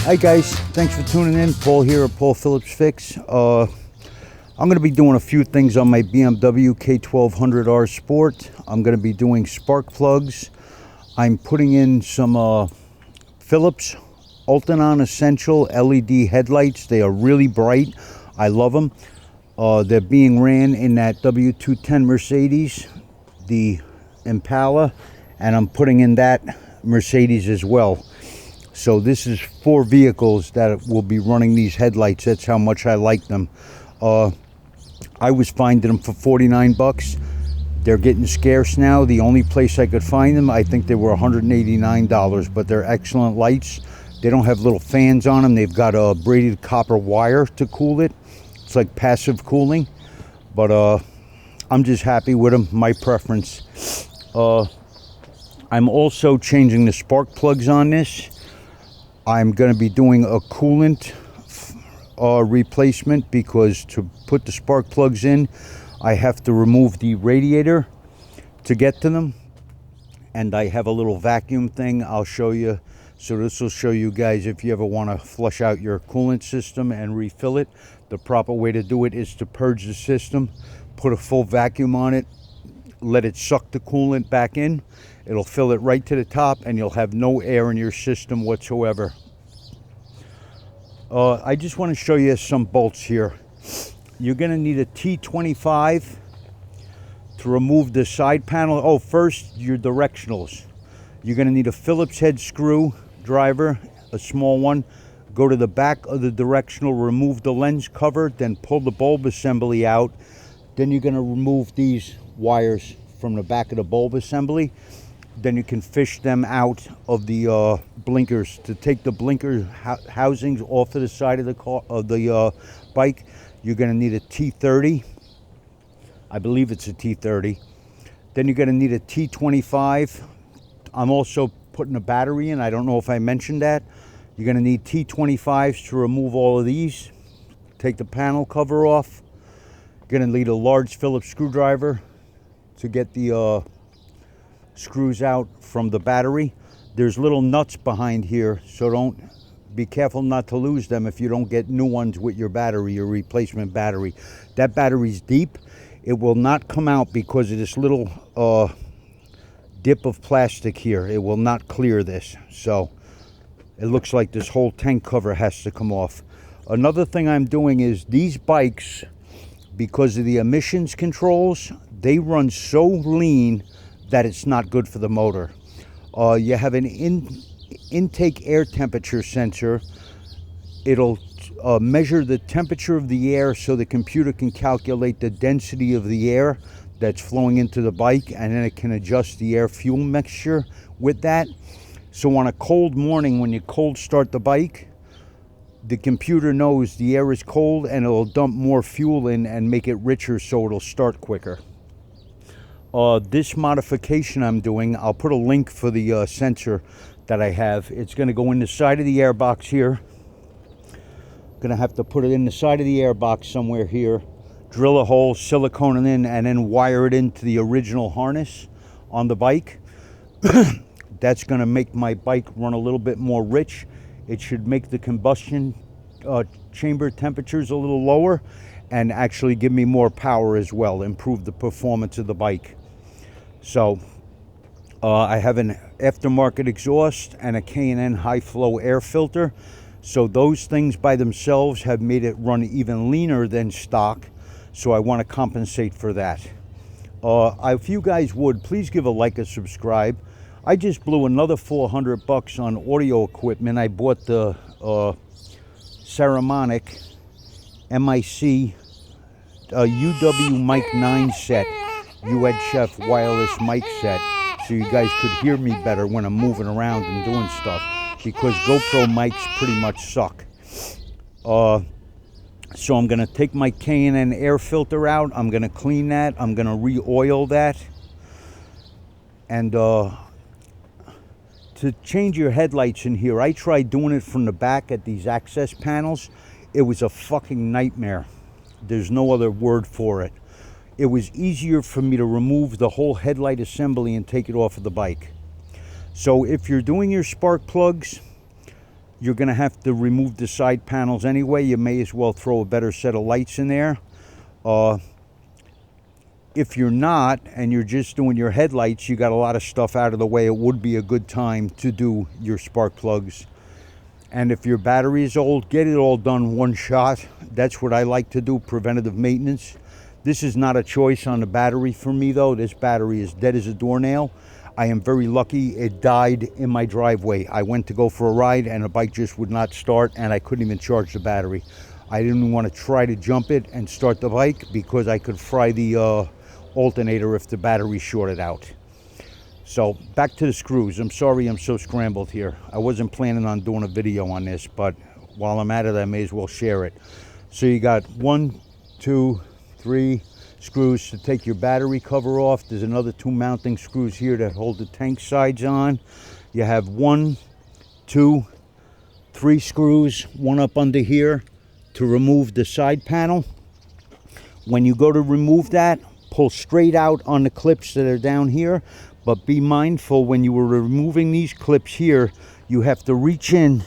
Hi guys, thanks for tuning in. Paul here at Paul Phillips Fix. I'm going to be doing a few things on my BMW K1200R Sport. I'm going to be doing spark plugs. I'm putting in some Philips Ultinon Essential LED headlights. They are really bright. I love them. They're being ran in that W210 Mercedes, the Impala, and I'm putting in that Mercedes as well. So this is 4 vehicles that will be running these headlights. That's how much I like them. I was finding them for 49 bucks. They're getting scarce now. The only place I could find them, I think they were $189, but they're excellent lights. They don't have little fans on them. They've got a braided copper wire to cool it. It's like passive cooling, but I'm just happy with them, my preference. I'm also changing the spark plugs on this. I'm going to be doing a coolant replacement because to put the spark plugs in, I have to remove the radiator to get to them. And I have a little vacuum thing I'll show you. So this will show you guys if you ever want to flush out your coolant system and refill it. The proper way to do it is to purge the system, put a full vacuum on it, let it suck the coolant back in. It'll fill it right to the top and you'll have no air in your system whatsoever. I just want to show you some bolts here. You're going to need a T25 to remove the side panel. Oh, first, your directionals. You're going to need a Phillips head screw driver, a small one. Go to the back of the directional, remove the lens cover, then pull the bulb assembly out. Then you're going to remove these wires from the back of the bulb assembly. Then you can fish them out of the blinkers. To take the blinker housings off of the side of the car, of the bike, you're going to need a T30. I believe it's a T30. Then you're going to need a T25. I'm also putting a battery in. I don't know if I mentioned that. You're going to need T25s to remove all of these. Take the panel cover off. You're going to need a large Phillips screwdriver to get the screws out from the battery. There's little nuts behind here, so don't be careful not to lose them if you don't get new ones with your battery, your replacement battery. That battery's deep. It will not come out because of this little dip of plastic here. It will not clear this, so it looks like this whole tank cover has to come off. Another thing I'm doing is these bikes, because of the emissions controls, they run so lean that it's not good for the motor. You have an intake air temperature sensor. It'll measure the temperature of the air so the computer can calculate the density of the air that's flowing into the bike, and then it can adjust the air fuel mixture with that. So on a cold morning, when you cold start the bike, the computer knows the air is cold and it'll dump more fuel in and make it richer so it'll start quicker. This modification I'm doing, I'll put a link for the sensor that I have. It's going to go in the side of the airbox here. Going to have to put it in the side of the airbox somewhere here. Drill a hole, silicone it in, and then wire it into the original harness on the bike. That's going to make my bike run a little bit more rich. It should make the combustion chamber temperatures a little lower and actually give me more power as well, improve the performance of the bike. So I have an aftermarket exhaust and a K&N high flow air filter. So those things by themselves have made it run even leaner than stock. So I want to compensate for that. If you guys would, please give a like and subscribe. I just blew another 400 bucks on audio equipment. I bought the Saramonic MIC UW Mic 9 set, UHF wireless mic set, so you guys could hear me better when I'm moving around and doing stuff, because GoPro mics pretty much suck. So I'm going to take my K&N air filter out. I'm going to clean that. I'm going to re-oil that. And to change your headlights in here, I tried doing it from the back at these access panels. It was a fucking nightmare. There's no other word for it. It was easier for me to remove the whole headlight assembly and take it off of the bike. So if you're doing your spark plugs, You're going to have to remove the side panels anyway. You may as well throw a better set of lights in there. If you're not, and you're just doing your headlights, you got a lot of stuff out of the way, it would be a good time to do your spark plugs. And if your battery is old, get it all done one shot. That's what I like to do, preventative maintenance. This is not a choice on the battery for me though. This battery is dead as a doornail. I am very lucky it died in my driveway. I went to go for a ride and the bike just would not start and I couldn't even charge the battery. I didn't want to try to jump it and start the bike because I could fry the alternator if the battery shorted out. So back to the screws. I'm sorry I'm so scrambled here. I wasn't planning on doing a video on this, but while I'm at it I may as well share it. So you got 1, 2, 3 screws to take your battery cover off. There's another 2 mounting screws here that hold the tank sides on. You have 1, 2, 3 screws, one up under here to remove the side panel. When you go to remove that, pull straight out on the clips that are down here, but be mindful when you were removing these clips here, you have to reach in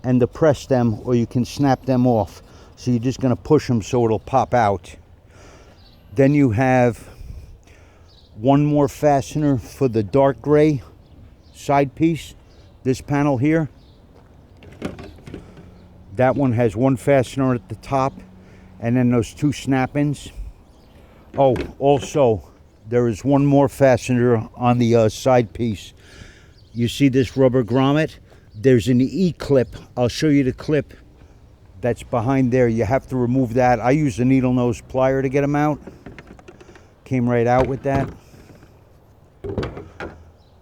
and depress them or you can snap them off. So you're just going to push them so it'll pop out. Then you have one more fastener for the dark gray side piece, this panel here. That one has one fastener at the top and then those 2 snap-ins. Oh, also, there is one more fastener on the side piece. You see this rubber grommet? There's an E-clip. I'll show you the clip that's behind there. You have to remove that. I used a needle nose plier to get them out. Came right out with that.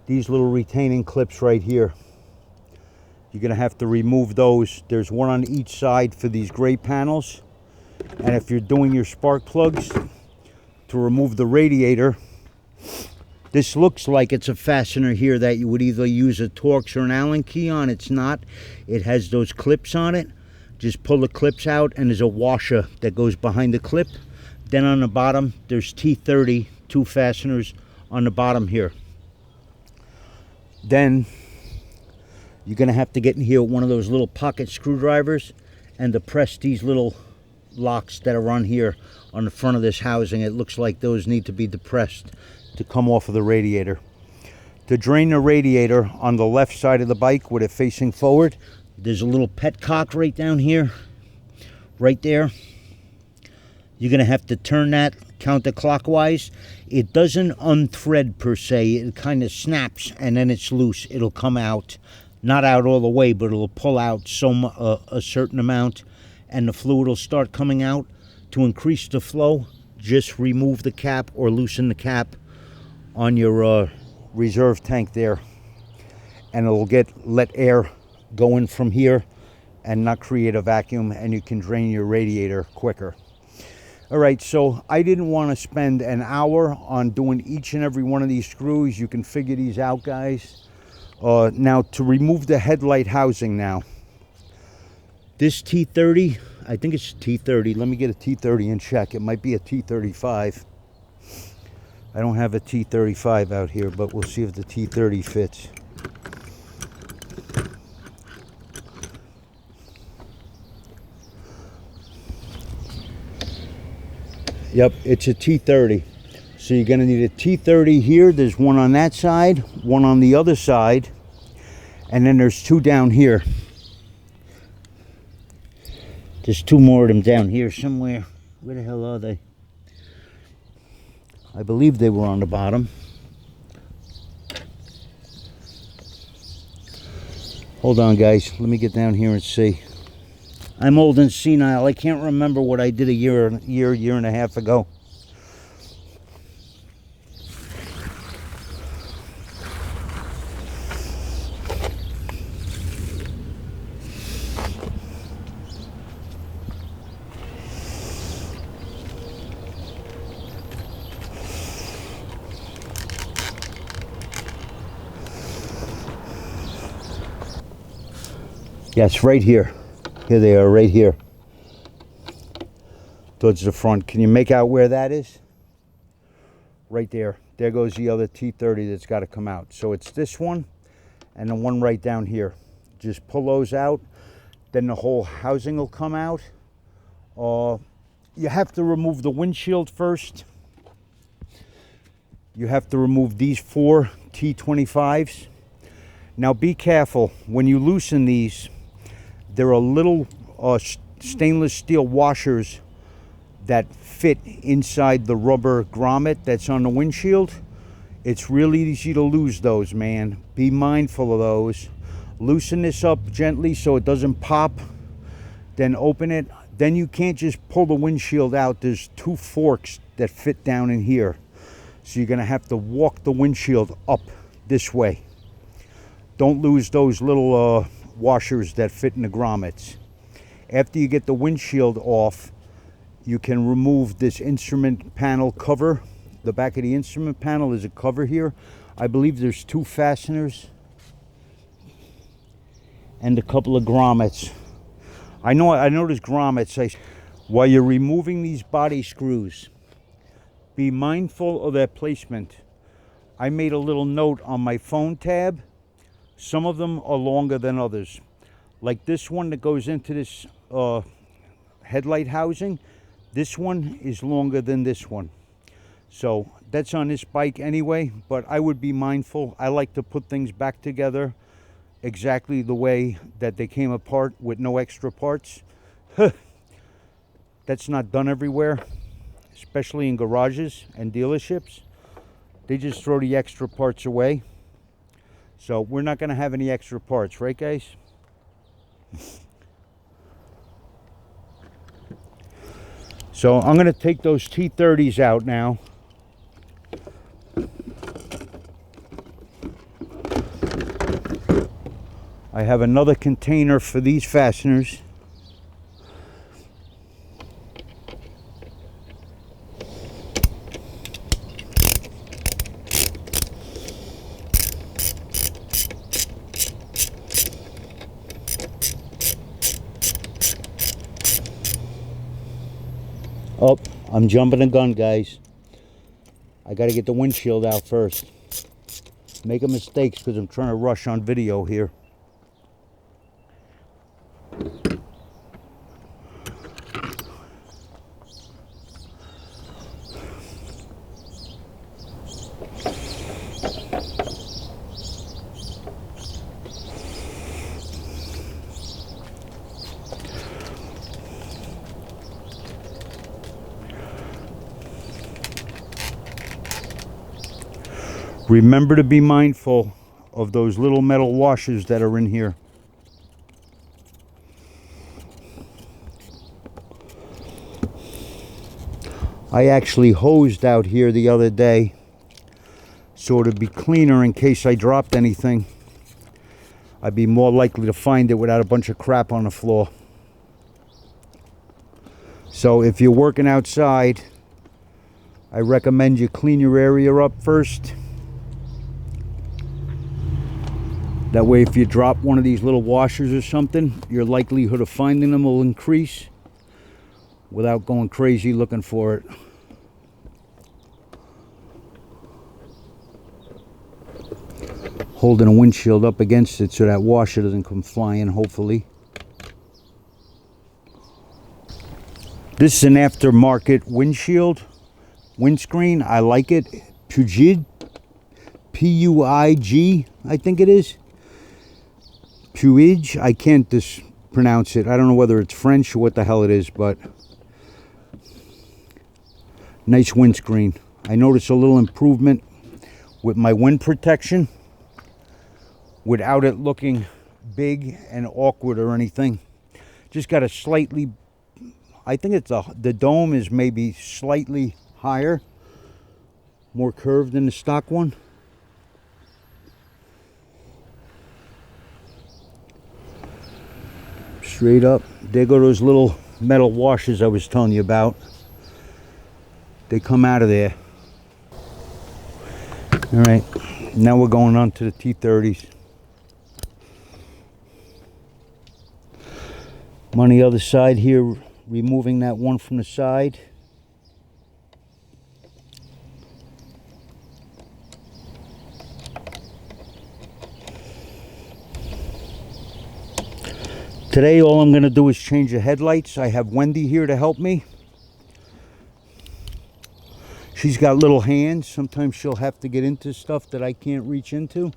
These little retaining clips right here. You're going to have to remove those. There's one on each side for these gray panels. And if you're doing your spark plugs, to remove the radiator, this looks like it's a fastener here that you would either use a Torx or an Allen key on. It's not. It has those clips on it. Just pull the clips out and there's a washer that goes behind the clip. Then on the bottom there's T30, 2 fasteners on the bottom here. Then you're going to have to get in here with one of those little pocket screwdrivers and depress these little locks that are on here on the front of this housing. It looks like those need to be depressed to come off of the radiator. To drain the radiator on the left side of the bike with it facing forward, there's a little petcock right down here, right there. You're going to have to turn that counterclockwise. It doesn't unthread per se. It kind of snaps and then it's loose. It'll come out, not out all the way, but it'll pull out a certain amount and the fluid will start coming out. To increase the flow, just remove the cap or loosen the cap on your reserve tank there, and it'll let air go in from here and not create a vacuum, and you can drain your radiator quicker. All right, so I didn't want to spend an hour on doing each and every one of these screws. You can figure these out, guys. Now to remove the headlight housing now. This T30, I think it's T30. Let me get a T30 and check. It might be a T35. I don't have a T35 out here, but we'll see if the T30 fits. Yep, it's a T30. So you're going to need a T30 here. There's one on that side, one on the other side, and then there's 2 down here. There's 2 more of them down here somewhere. Where the hell are they? I believe they were on the bottom. Hold on, guys. Let me get down here and see. I'm old and senile. I can't remember what I did a year and a half ago. Yes, right here. Here they are, right here. Towards the front. Can you make out where that is? Right there. There goes the other T30 that's got to come out. So it's this one and the one right down here. Just pull those out, then the whole housing will come out. You have to remove the windshield first. You have to remove these 4 T25s. Now be careful, when you loosen these, there are little stainless steel washers that fit inside the rubber grommet that's on the windshield. It's really easy to lose those, man. Be mindful of those. Loosen this up gently so it doesn't pop. Then open it. Then you can't just pull the windshield out. There's 2 forks that fit down in here. So you're gonna have to walk the windshield up this way. Don't lose those little washers that fit in the grommets. After you get the windshield off, you can remove this instrument panel cover. The back of the instrument panel is a cover here. I believe there's 2 fasteners and a couple of grommets. I know there's grommets. While you're removing these body screws, be mindful of their placement. I made a little note on my phone tab. Some of them are longer than others. Like this one that goes into this headlight housing, this one is longer than this one. So that's on this bike anyway, but I would be mindful. I like to put things back together exactly the way that they came apart with no extra parts. That's not done everywhere, especially in garages and dealerships. They just throw the extra parts away. So we're not going to have any extra parts, right guys? So I'm going to take those T30s out now. I have another container for these fasteners. Oh, I'm jumping the gun, guys. I got to get the windshield out first. Making mistakes because I'm trying to rush on video here. Remember to be mindful of those little metal washers that are in here. I actually hosed out here the other day so it'd be cleaner in case I dropped anything. I'd be more likely to find it without a bunch of crap on the floor. So if you're working outside, I recommend you clean your area up first. That way if you drop one of these little washers or something, your likelihood of finding them will increase without going crazy looking for it. Holding a windshield up against it so that washer doesn't come flying, hopefully. This is an aftermarket windscreen. I like it. Puig, P-U-I-G, I think it is. Puig, I can't pronounce it. I don't know whether it's French or what the hell it is, but nice windscreen. I noticed a little improvement with my wind protection without it looking big and awkward or anything. Just got a slightly, I think it's the dome is maybe slightly higher, more curved than the stock one. Straight up, there go those little metal washers I was telling you about. They come out of there. All right, now we're going on to the T30s. I'm on the other side here, removing that one from the side. Today all I'm going to do is change the headlights. I have Wendy here to help me. She's got little hands. Sometimes she'll have to get into stuff that I can't reach into.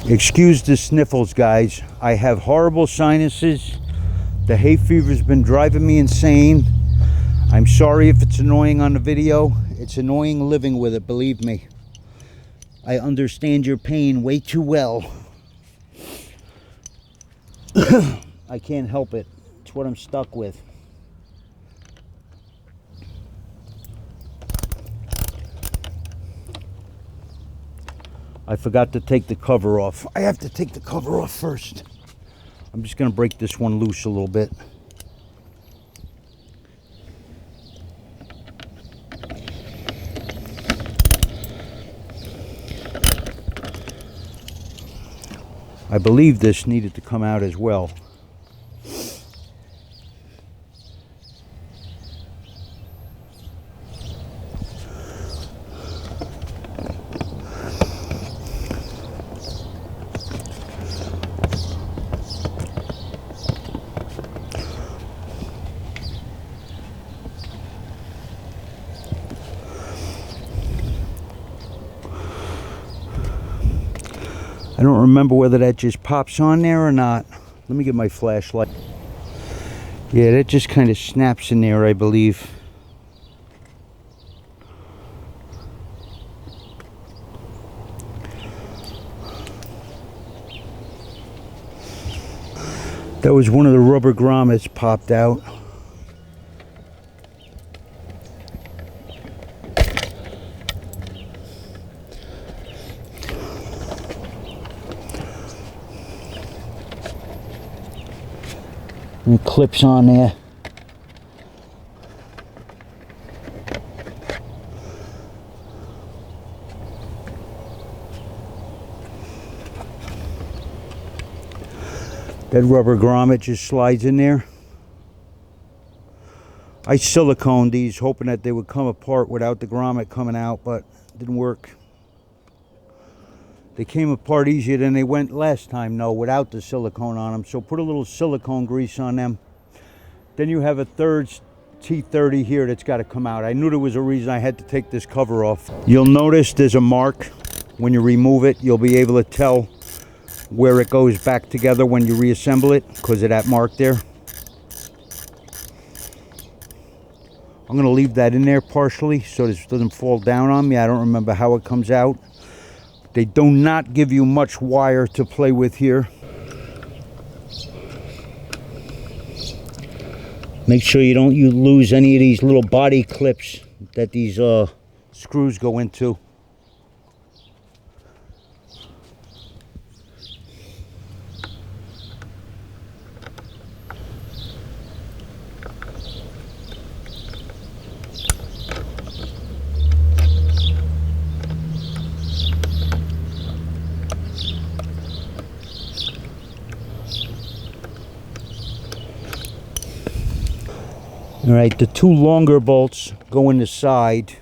Excuse the sniffles, guys. I have horrible sinuses. The hay fever's been driving me insane. I'm sorry if it's annoying on the video. It's annoying living with it, believe me. I understand your pain way too well. I can't help it. It's what I'm stuck with. I forgot to take the cover off. I have to take the cover off first. I'm just going to break this one loose a little bit. I believe this needed to come out as well. I don't remember whether that just pops on there or not. Let me get my flashlight. Yeah, that just kind of snaps in there, I believe. That was one of the rubber grommets popped out. And it clips on there. That rubber grommet just slides in there. I siliconed these hoping that they would come apart without the grommet coming out, but it didn't work. They came apart easier than they went last time, though, without the silicone on them. So put a little silicone grease on them. Then you have a third T30 here that's got to come out. I knew there was a reason I had to take this cover off. You'll notice there's a mark. When you remove it, you'll be able to tell where it goes back together when you reassemble it because of that mark there. I'm going to leave that in there partially so this doesn't fall down on me. I don't remember how it comes out. They do not give you much wire to play with here. Make sure you don't lose any of these little body clips that these screws go into. All right, the two longer bolts go in the side.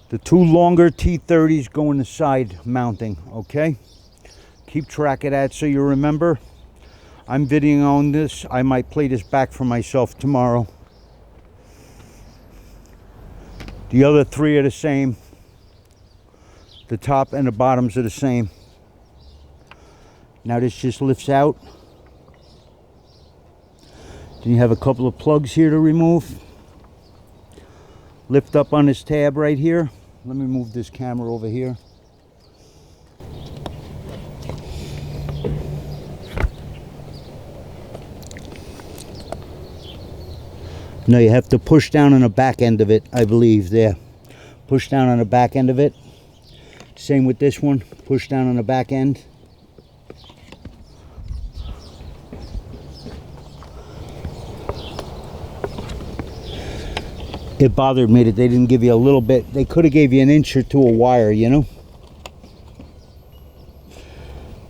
The two longer T30s go in the side mounting, okay? Keep track of that so you remember. I'm videoing this. I might play this back for myself tomorrow. The other three are the same. The top and the bottoms are the same. Now this just lifts out. Then you have a couple of plugs here to remove. Lift up on this tab right here. Let me move this camera over here. Now you have to push down on the back end of it, I believe, there. Push down on the back end of it. Same with this one. Push down on the back end. It bothered me that they didn't give you a little bit. They could have gave you an inch or two of wire, you know.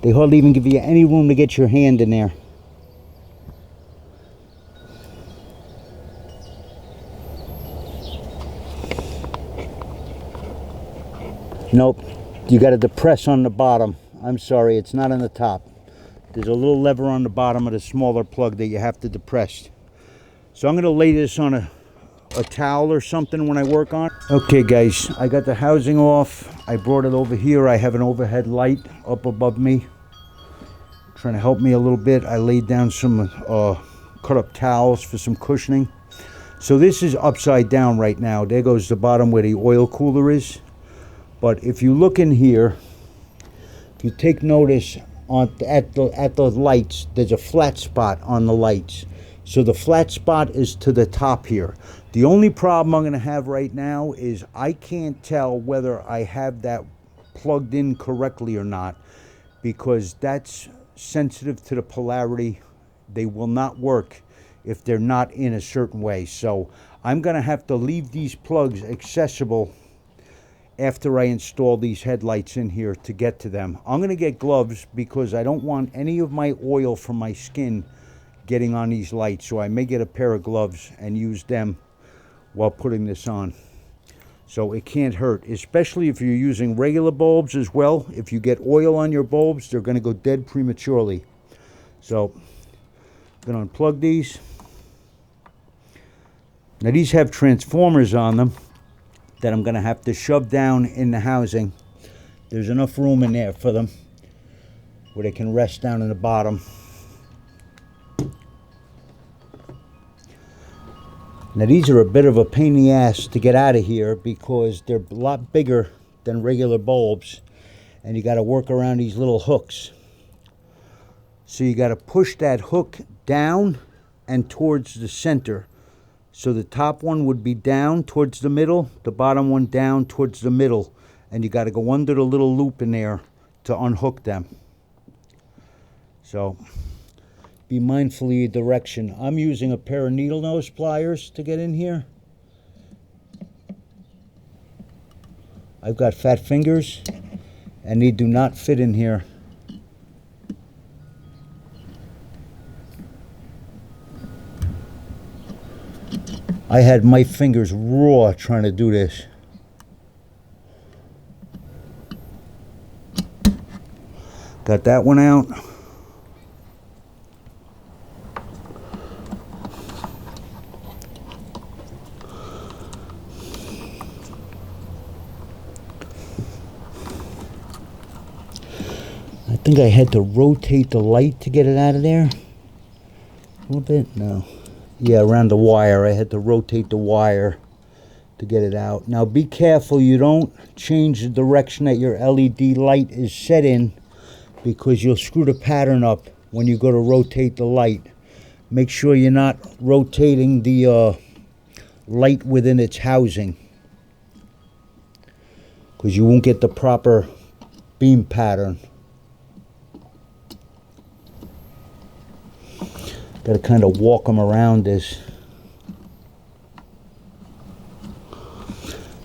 They hardly even give you any room to get your hand in there. Nope, you got to depress on the bottom. I'm sorry, it's not on the top. There's a little lever on the bottom of the smaller plug that you have to depress. So I'm going to lay this on a towel or something when I work on it. Okay guys, I got the housing off. I brought it over here. I have an overhead light up above me, trying to help me a little bit. I laid down some cut up towels for some cushioning. So this is upside down right now. There goes the bottom where the oil cooler is. But if you look in here, if you take notice at the lights, there's a flat spot on the lights. So the flat spot is to the top here. The only problem I'm going to have right now is I can't tell whether I have that plugged in correctly or not, because that's sensitive to the polarity. They will not work if they're not in a certain way. So I'm going to have to leave these plugs accessible after I install these headlights in here to get to them. I'm going to get gloves because I don't want any of my oil from my skin getting on these lights. So I may get a pair of gloves and use them while putting this on. So it can't hurt, especially if you're using regular bulbs as well. If you get oil on your bulbs, they're going to go dead prematurely. So I'm going to unplug these. Now these have transformers on them that I'm going to have to shove down in the housing. There's enough room in there for them where they can rest down in the bottom. Now these are a bit of a pain in the ass to get out of here because they're a lot bigger than regular bulbs, and you got to work around these little hooks. So you got to push that hook down and towards the center. So the top one would be down towards the middle, the bottom one down towards the middle, and you got to go under the little loop in there to unhook them. So be mindful of your direction. I'm using a pair of needle nose pliers to get in here. I've got fat fingers and they do not fit in here. I had my fingers raw trying to do this. Got that one out. I think I had to rotate the light to get it out of there. A little bit? No. Yeah, around the wire. I had to rotate the wire to get it out. Now be careful you don't change the direction that your LED light is set in, because you'll screw the pattern up when you go to rotate the light. Make sure you're not rotating the light within its housing, because you won't get the proper beam pattern. Got to kind of walk them around this.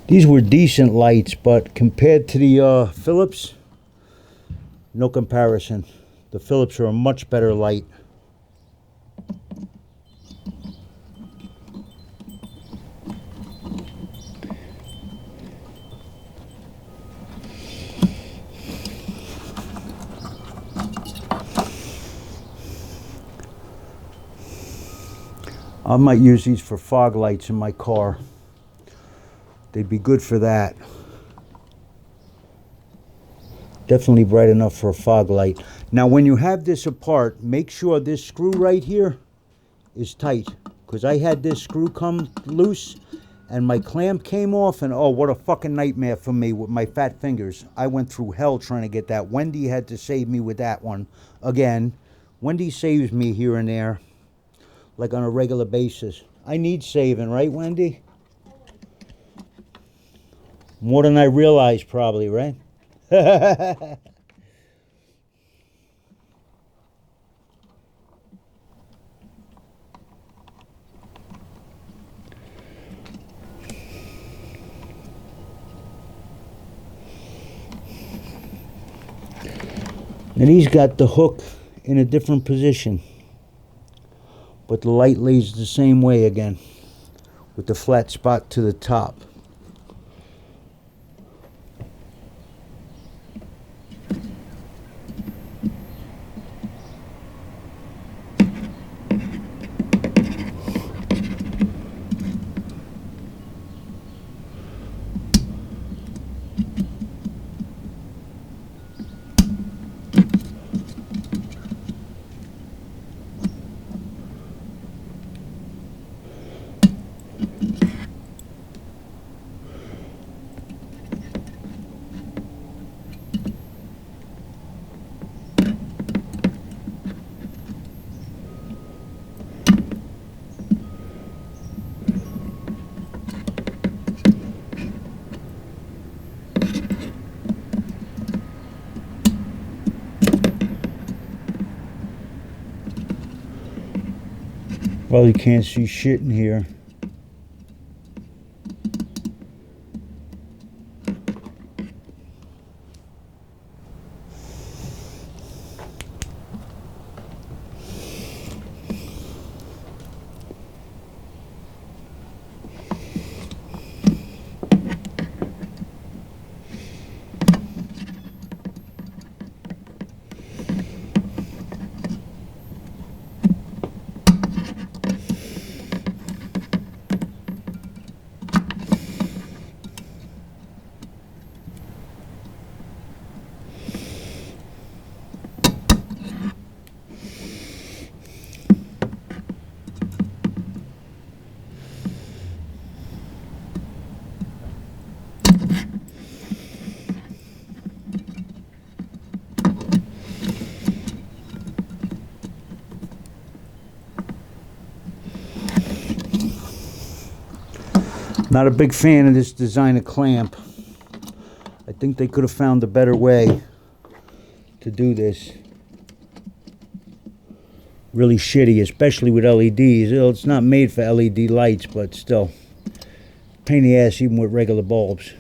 These were decent lights, but compared to the Philips, no comparison. The Philips are a much better light. I might use these for fog lights in my car. They'd be good for that. Definitely bright enough for a fog light. Now when you have this apart, make sure this screw right here is tight, because I had this screw come loose and my clamp came off, and oh, what a fucking nightmare for me with my fat fingers. I went through hell trying to get that. Wendy had to save me with that one. Again, Wendy saves me here and there, like on a regular basis. I need saving, right, Wendy? More than I realize, probably, right? Now he's got the hook in a different position, but the light lays the same way again, with the flat spot to the top. Well, you can't see shit in here. Not a big fan of this design of clamp. I think they could have found a better way to do this. Really shitty, especially with LEDs. It's not made for LED lights, but still. Pain in the ass even with regular bulbs.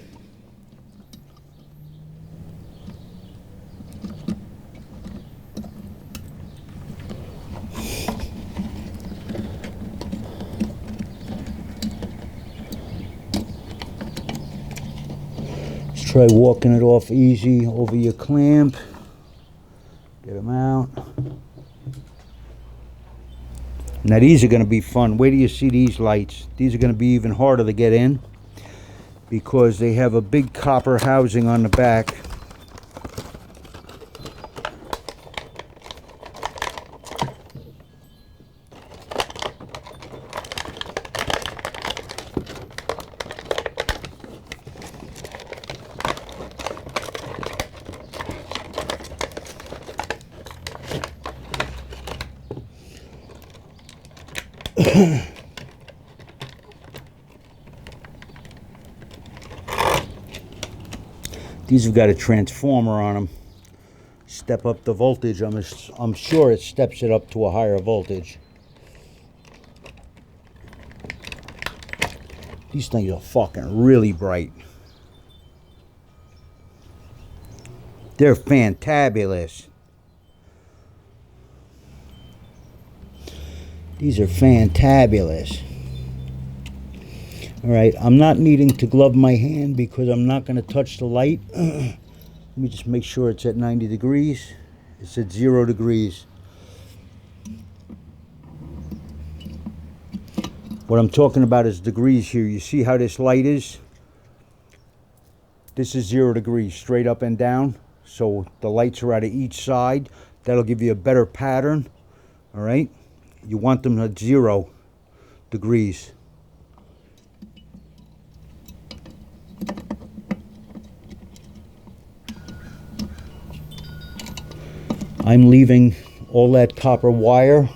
Try walking it off easy over your clamp. Get them out. Now these are going to be fun. Wait till you see these lights. These are going to be even harder to get in because they have a big copper housing on the back. These have got a transformer on them. Step up the voltage. I'm sure it steps it up to a higher voltage. These things are fucking really bright. They're fantabulous. These are fantabulous. Alright, I'm not needing to glove my hand because I'm not going to touch the light. Let me just make sure it's at 90 degrees. It's at 0 degrees. What I'm talking about is degrees here. You see how this light is? This is 0 degrees, straight up and down. So the lights are out of each side. That'll give you a better pattern. Alright? You want them at 0 degrees. I'm leaving all that copper wire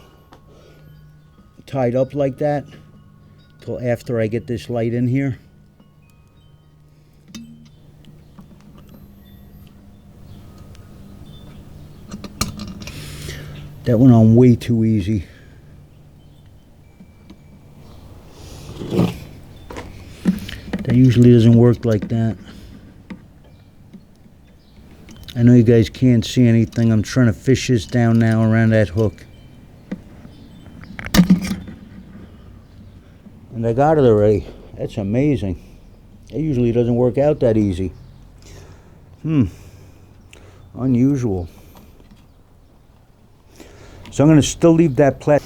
tied up like that till after I get this light in here. That went on way too easy. That usually doesn't work like that. I know you guys can't see anything. I'm trying to fish this down now around that hook. And I got it already. That's amazing. It usually doesn't work out that easy. Unusual. So I'm going to still leave that plat.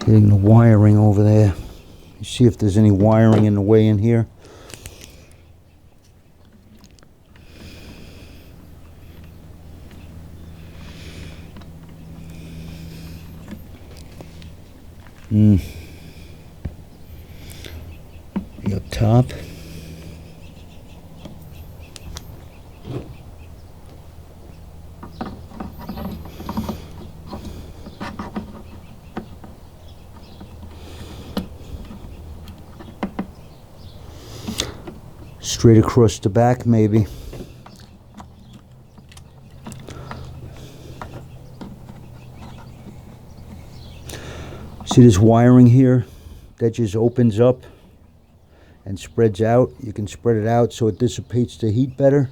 Getting the wiring over there. You see if there's any wiring in the way in here. Up top. Straight across the back, maybe. See this wiring here? That just opens up and spreads out. You can spread it out so it dissipates the heat better.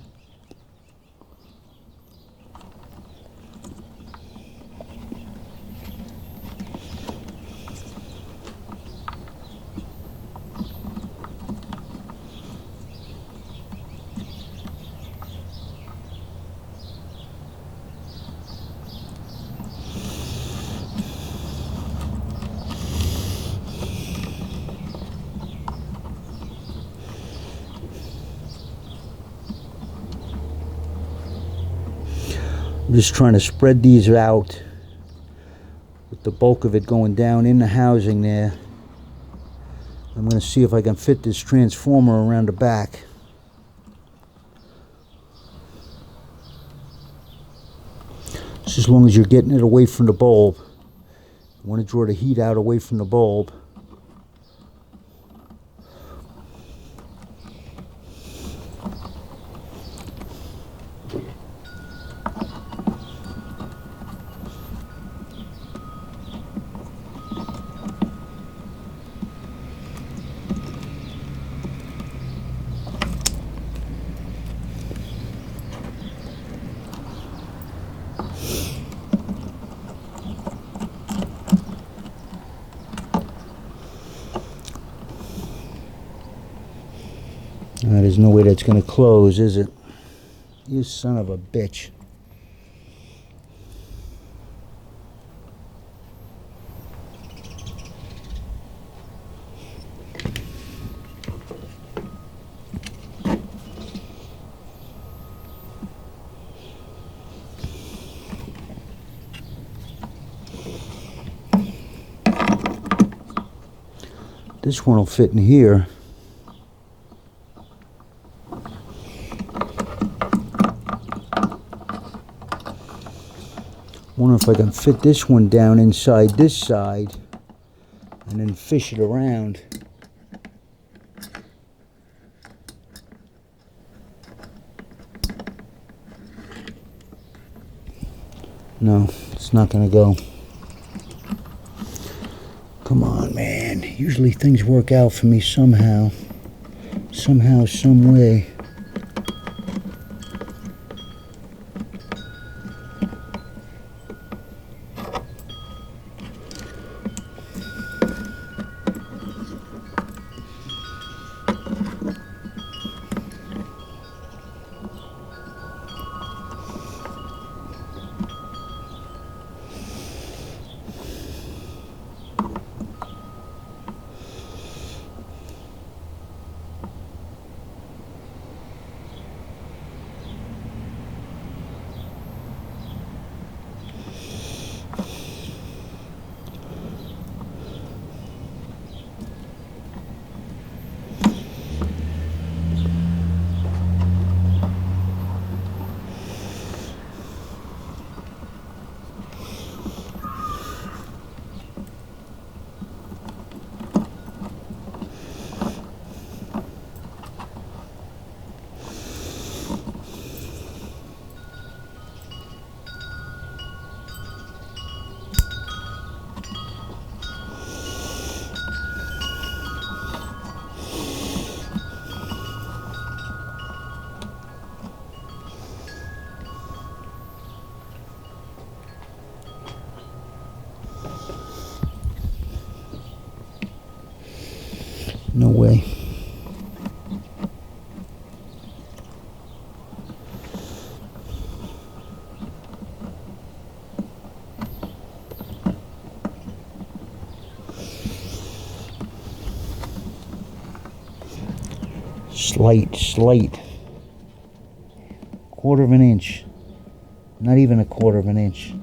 I'm just trying to spread these out with the bulk of it going down in the housing there. I'm going to see if I can fit this transformer around the back. Just as long as you're getting it away from the bulb. You want to draw the heat out away from the bulb. There's no way that's going to close, is it? You son of a bitch. This one will fit in here. Wonder if I can fit this one down inside this side and then fish it around. No, it's not gonna go. Come on, man. Usually things work out for me somehow. Somehow, some way. No way. Slight. Quarter of an inch. Not even a quarter of an inch.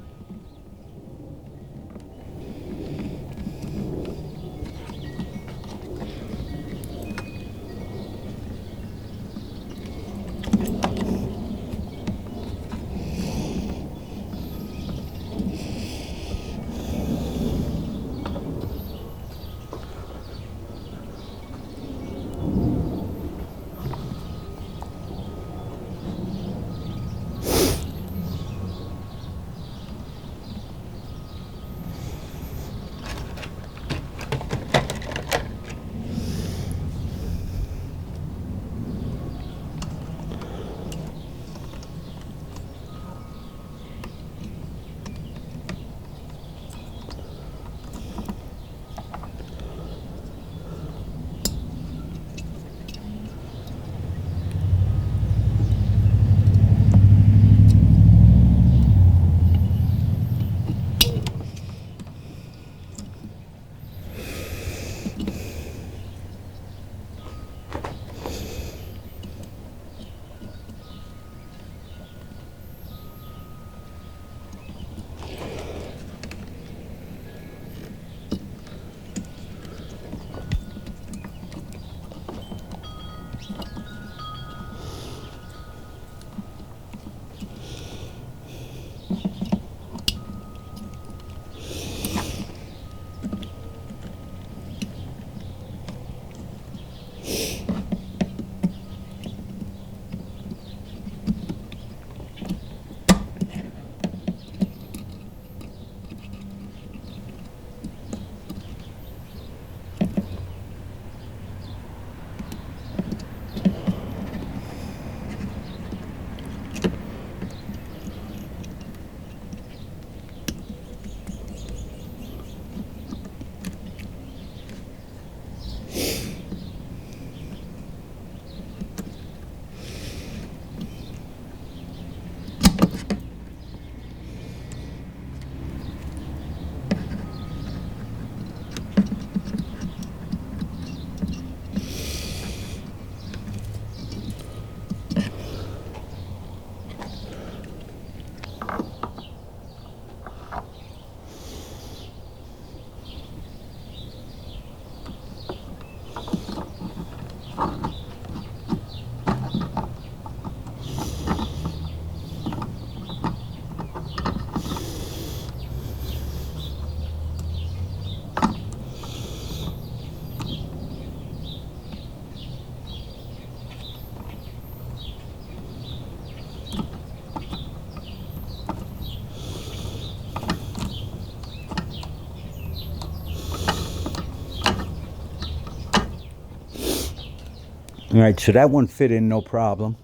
All right, so that one fit in no problem.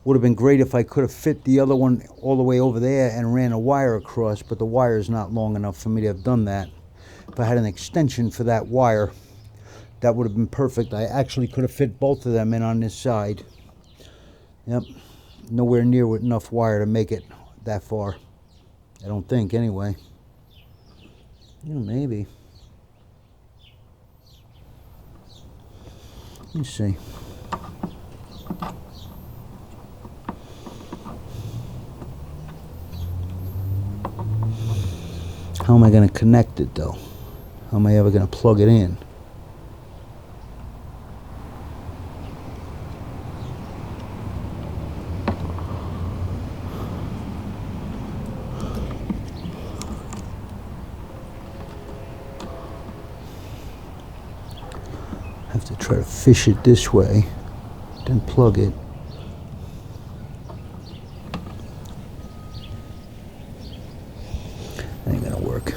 Would have been great if I could have fit the other one all the way over there and ran a wire across, but the wire is not long enough for me to have done that. If I had an extension for that wire, that would have been perfect. I actually could have fit both of them in on this side. Yep, nowhere near with enough wire to make it that far. I don't think, anyway. You know, maybe. Let me see. How am I going to connect it, though? How am I ever going to plug it in? I have to try to fish it this way, then plug it. Ain't gonna work.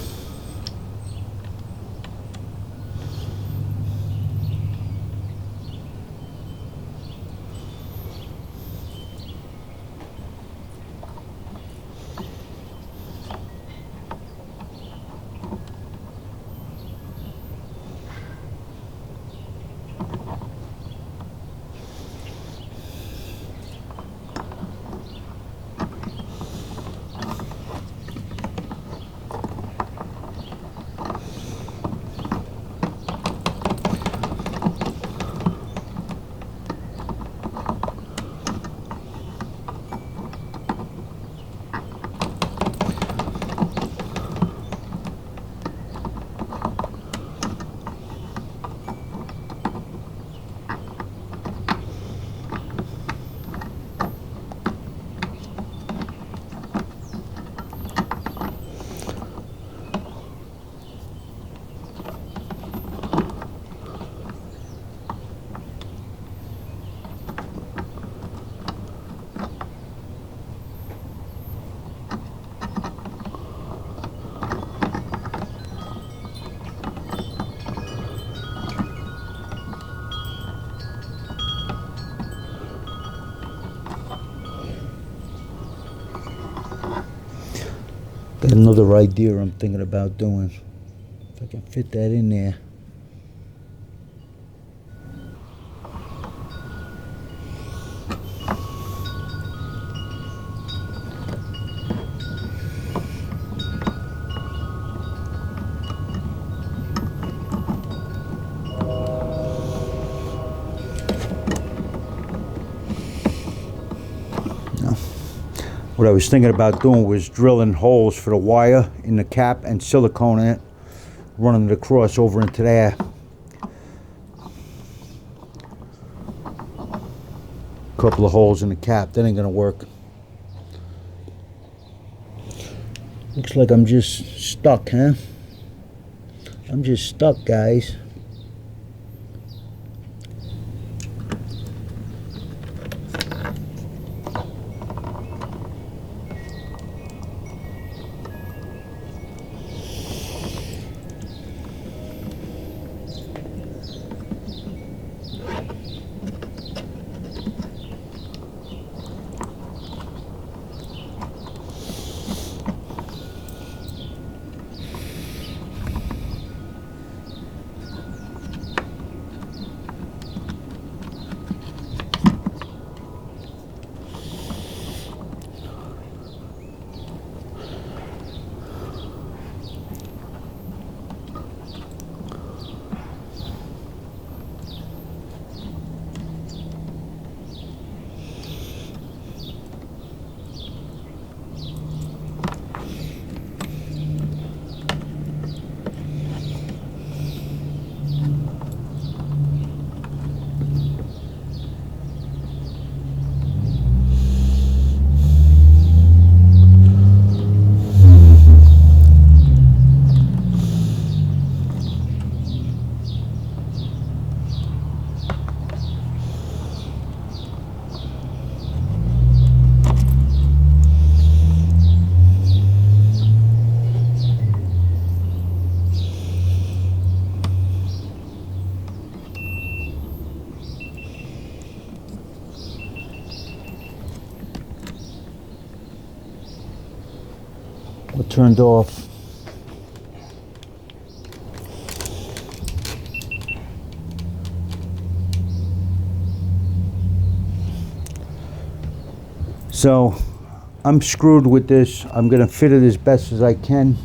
Got another idea I'm thinking about doing. If I can fit that in there. What I was thinking about doing was drilling holes for the wire in the cap and silicone it, running it across over into there. Couple of holes in the cap, that ain't gonna work. Looks like I'm just stuck, huh? I'm just stuck, guys. What turned off? So I'm screwed with this. I'm gonna fit it as best as I can.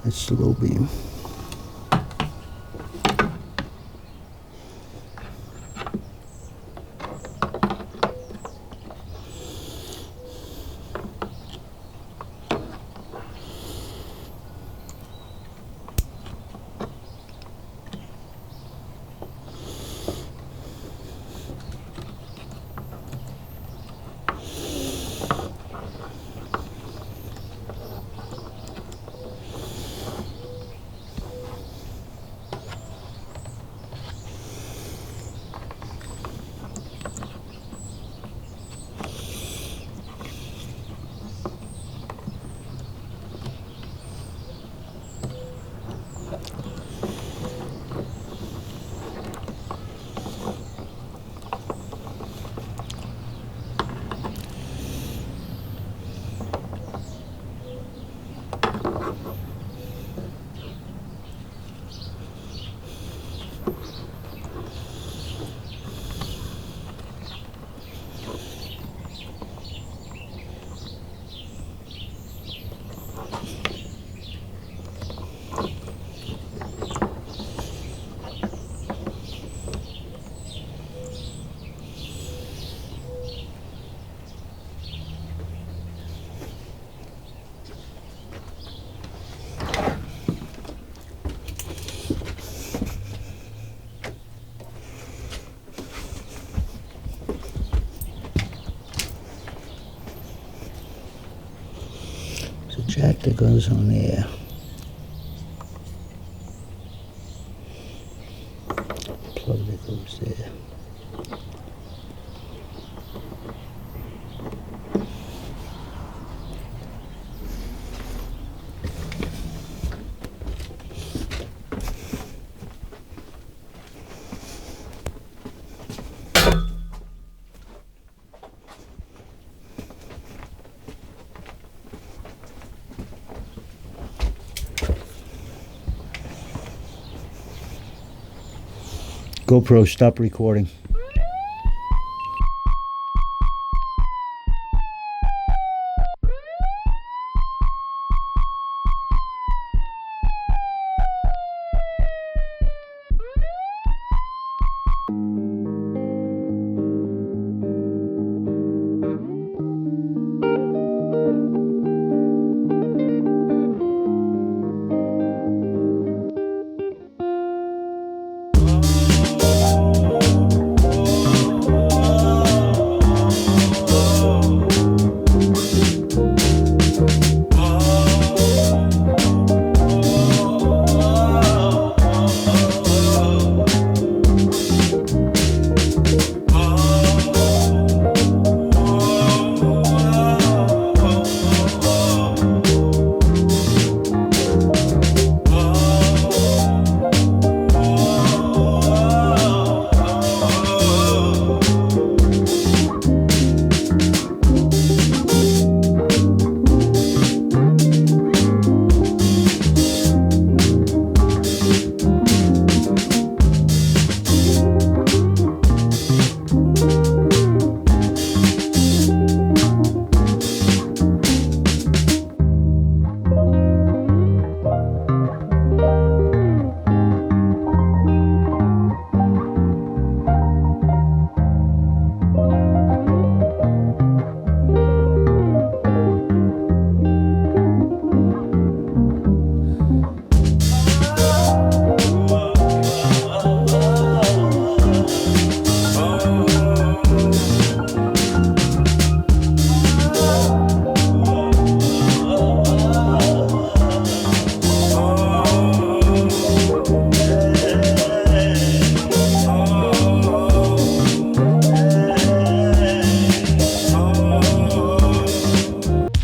That's the low beam. Jack that goes on there. Plug that goes there. GoPro, stop recording.